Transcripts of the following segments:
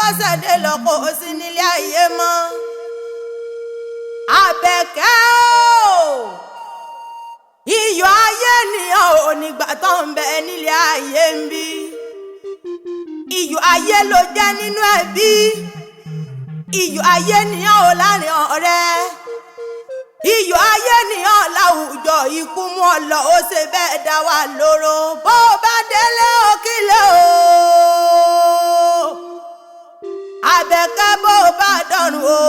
Abọ́sẹ̀dé lọ́kọ̀ sí nílé ayé mọ́. Àbẹ̀kẹ́ o iyọ̀ ayé nìyàn ò nígbà tó ń bẹ nílé ayé ń bí. Iyọ̀ ayé ló jẹ́ nínú ẹbí. Iyọ̀ ayé nìyàn ò láàrin ọ̀rẹ́. Iyọ̀ ayé nìyàn láwùjọ ikú mú ọ lọ ó ṣe bẹ́ẹ̀ dá wa lóró. Bó bá délé òkìlẹ̀ o. Àbẹ̀kẹ́ bó bá dọ̀run ó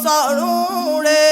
sọ̀run rẹ̀.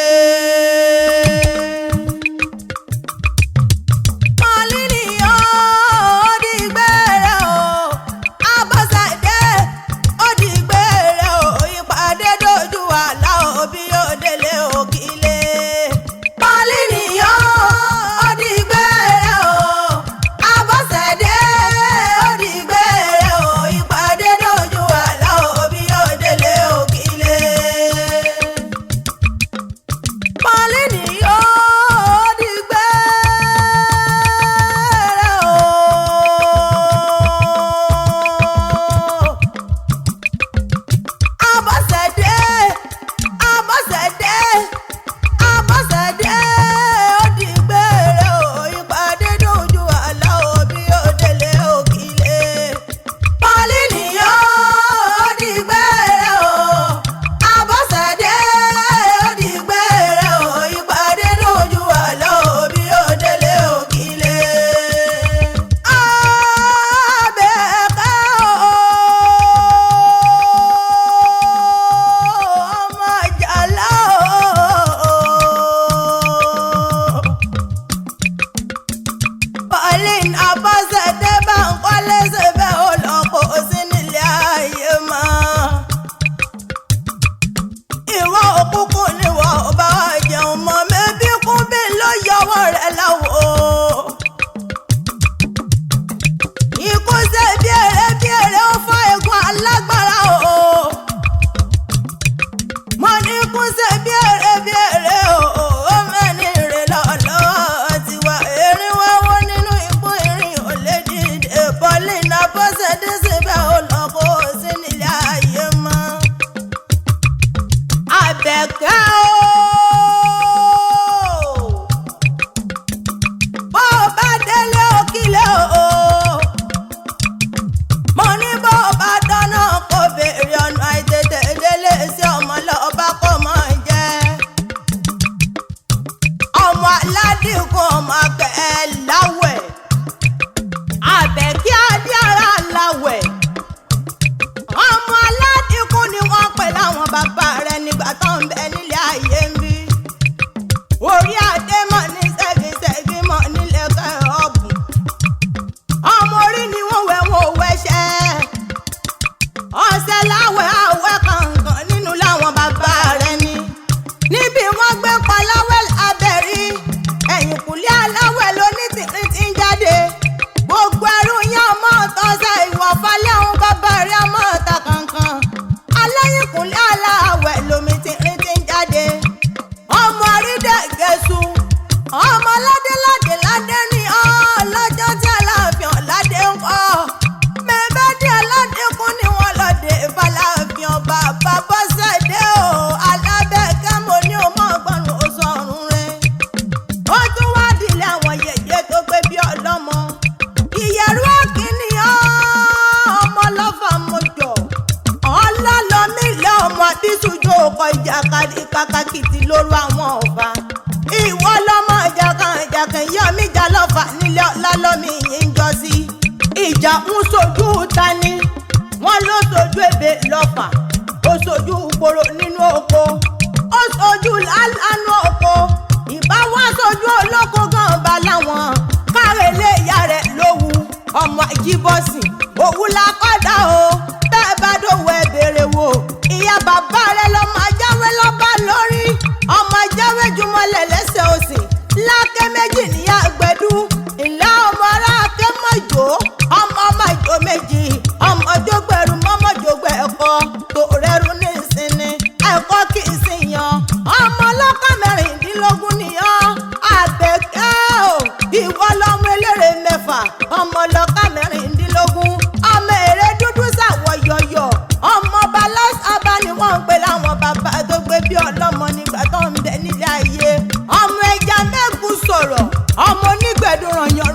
Abọ́sẹ̀dé bá ń kọ́lé ṣẹ̀fẹ̀ ó lọ kó sí nílé ayé mọ́. Ìwọ òkùnkùn ni wọ́n bá jẹun mọ́ mẹ́bí kún bí ló yọwọ́ rẹ̀ láwo. Ikú ṣe bí èrè ó fọ́ egun alágbára o. Mo ní kú ṣe bí èrè o. Ó mẹ́ni rè lọ́lọ́ tiwa erin wáwọ́ nínú ikú irin ò lè dìde. Pauline Abọ́sẹ̀dé síbẹ̀ ó lọ kó sí nílé ayé mọ́. Àbẹ̀kẹ́ o. Bó bá délé òkìlẹ̀ o. Mo ní bó bá dáná kó béèrè ọ̀nà àìtètè délé sí ọmọ lọ́ba kó mọ̀ jẹ́. Ọmọ aládìkún ọmọ akẹ́ láwẹ̀. Àbẹ̀kẹ́ adé ara láwẹ̀. Ọmọ aládìkún ni wọ́n pè láwọn bàbá rẹ̀ nígbà tó ń bẹ nílé ayé ń bí. Orí adé mọ̀ ní ṣẹ́gi mọ̀ nílẹ̀kẹ̀ ọ̀bùn. Ọmọ orí ni wọ́n wẹ̀ wọ́n wẹ̀ṣẹ̀. Ọ̀sẹ̀ láwẹ̀ àwẹ̀ kankan nínú láwọn bàbá rẹ̀ ni. Níbi wọ́n gbé paláwẹ̀ abẹ́rí. Ẹ̀yìnkùlé aláwẹ̀ lónítìrí ti ń jáde. Gbogbo ẹrú yẹn ọmọ ọ̀tọ̀ọ̀sẹ̀ ìwọ̀fálẹ̀ àwọn bàbá rẹ̀ ọmọ ọ̀tà kankan. Aláyìnkùlé aláwẹ̀ lomi tìrí ti ń jáde. Ọmọ àrídẹ̀gẹ̀sù. Ọmọ ládé ni lọ́jọ́ tí Aláàfin Ọ̀ládé ń kọ́. Mẹ́bẹ́dì aládékún ni wọ́n lọ́dẹ Fáláàfin ọba Abọ́sẹ̀dé o. Alábẹ̀kẹ́ mo ní o mọ̀ gbọ́rùn ó sọ̀rùn rẹ̀. Ó tún wá dìlé àwọn yèyé tó gbé bí ọlọ́mọ. Ìyẹ̀rú òkìní ọmọ lọ́fà mọ́jọ. Ọlọ́lọ́mí ilé ọmọ Abísújó ọkọ̀ ìjàkadì kàkàkìtì lóru àwọn ọ̀fà. Ìwọ lọ́mọ jàkànjàkàn yọ mí jà lọ́fà nílé ọlálọ́mí yìí ń jọ sí. Ìjà ń sojú tani. Wọ́n ló sojú ebè lọ́fà. Ó sojú gbòòrò nínú oko. Ó sojú lánàá oko. Ìbá wá sojú olóko gan bá láwọn. Kárẹ̀lé ìyá rẹ̀ lówù. Ọmọ Àjíbọ́sìn. Òwú la kọ́dà o. Tẹ́ ẹ bá dòwò ẹ bèrè wò. Ìyá bàbá rẹ̀ lọ́mọ ajáwé lọ́ba lórí. Ọmọ ajáwé jùmọ̀lẹ̀ lẹ́sẹ̀ òsì. Lákẹ́ méjì níyà gbẹ̀dú. Ìlà ọmọ ará Akẹ́mọ̀jó. Ọmọ ìjó méjì. Ọmọ jógbẹ̀rù mọ́mọ́ jógbẹ̀ ẹ̀kọ́. Tòrẹ́rù ní ìsinmi. Ẹ̀kọ́ kì í sì yan. Ọmọ ọlọ́kà mẹ́rin. ọmọ onígbẹ̀dùn rànyàn